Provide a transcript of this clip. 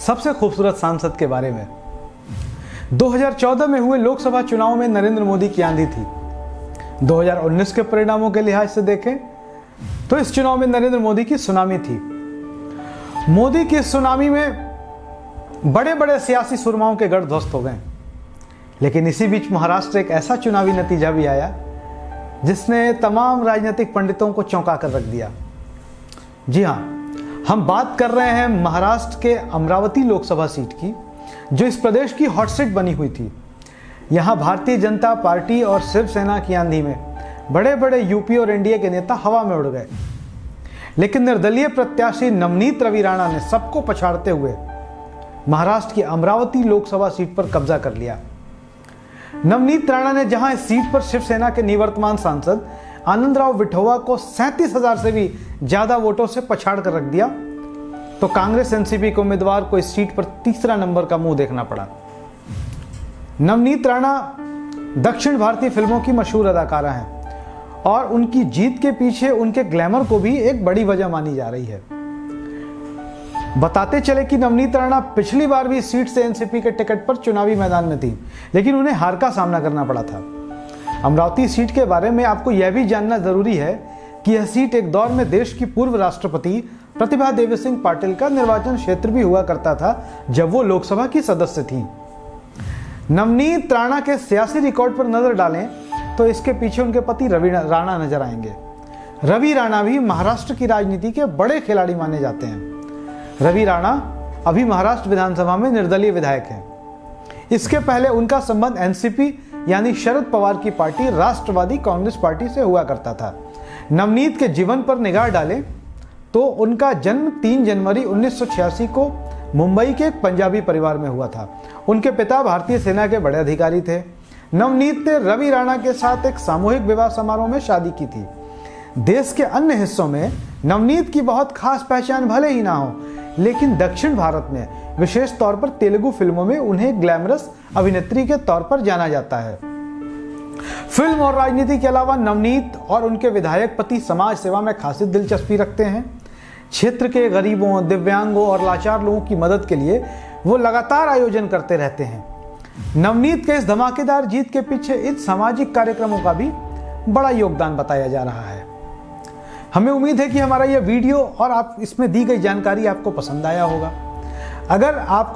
सबसे खूबसूरत सांसद के बारे में। 2014 में हुए लोकसभा चुनाव में नरेंद्र मोदी की आंधी थी। 2019 के परिणामों के लिहाज से देखें तो इस चुनाव में नरेंद्र मोदी की सुनामी थी। मोदी की सुनामी में बड़े बड़े सियासी सुरमाओं के गढ़ ध्वस्त हो गए। लेकिन इसी बीच महाराष्ट्र एक ऐसा चुनावी नतीजा भी आया जिसने तमाम राजनीतिक पंडितों को चौंका कर रख दिया। जी हाँ, हम बात कर रहे हैं महाराष्ट्र के अमरावती लोकसभा सीट की, जो इस प्रदेश की हॉट सीट बनी हुई थी। यहाँ भारतीय जनता पार्टी और शिवसेना की आंधी में बड़े बड़े यूपी और एनडीए के नेता हवा में उड़ गए। लेकिन निर्दलीय प्रत्याशी नवनीत रवि राणा ने सबको पछाड़ते हुए महाराष्ट्र की अमरावती लोकसभा सीट पर कब्जा कर लिया। नवनीत राणा ने जहां इस सीट पर शिवसेना के निवर्तमान सांसद आनंदराव विठोवा को 37,000 से भी ज्यादा वोटों से पछाड़ कर रख दिया, तो कांग्रेस एनसीपी के उम्मीदवार को इस सीट पर तीसरा नंबर का मुंह देखना पड़ा। नवनीत राणा दक्षिण भारतीय फिल्मों की मशहूर अदाकारा हैं और उनकी जीत के पीछे उनके ग्लैमर को भी एक बड़ी वजह मानी जा रही है। बताते चले कि नवनीत राणा पिछली बार भी इस सीट से एनसीपी के टिकट पर चुनावी मैदान में थी, लेकिन उन्हें हार का सामना करना पड़ा था। अमरावती सीट के बारे में आपको यह भी जानना जरूरी है कि यह सीट एक दौर में देश की पूर्व राष्ट्रपति प्रतिभा देवी सिंह पाटिल का निर्वाचन क्षेत्र भी हुआ करता था, जब वो लोकसभा की सदस्य थी। नवनीत राणा के सियासी रिकॉर्ड पर नजर डालें तो इसके पीछे उनके पति रवि राणा नजर आएंगे। रवि राणा भी महाराष्ट्र की राजनीति के बड़े खिलाड़ी माने जाते हैं। रवि राणा अभी महाराष्ट्र विधानसभा में निर्दलीय विधायक हैं। इसके पहले उनका संबंध एनसीपी यानी शरद पवार की पार्टी राष्ट्रवादी कांग्रेस पार्टी से हुआ करता था। नवनीत के जीवन पर निगाह डालें तो उनका जन्म 3 जनवरी 1986 को मुंबई के एक पंजाबी परिवार में हुआ था। उनके पिता भारतीय सेना के बड़े अधिकारी थे। नवनीत ने रवि राणा के साथ एक सामूहिक विवाह समारोह में शादी की थी। देश के अन्य हिस्सों में नवनीत की बहुत खास पहचान भले ही ना हो, लेकिन दक्षिण भारत में विशेष तौर पर तेलुगु फिल्मों में उन्हें ग्लैमरस अभिनेत्री के तौर पर जाना जाता है। फिल्म और राजनीति के अलावा नवनीत और उनके विधायक पति समाज सेवा में खासी दिलचस्पी रखते हैं। क्षेत्र के गरीबों, दिव्यांगों और लाचार लोगों की मदद के लिए वो लगातार आयोजन करते रहते हैं। नवनीत के इस धमाकेदार जीत के पीछे इन सामाजिक कार्यक्रमों का भी बड़ा योगदान बताया जा रहा है। हमें उम्मीद है कि हमारा यह वीडियो और आप इसमें दी गई जानकारी आपको पसंद आया होगा। अगर आपको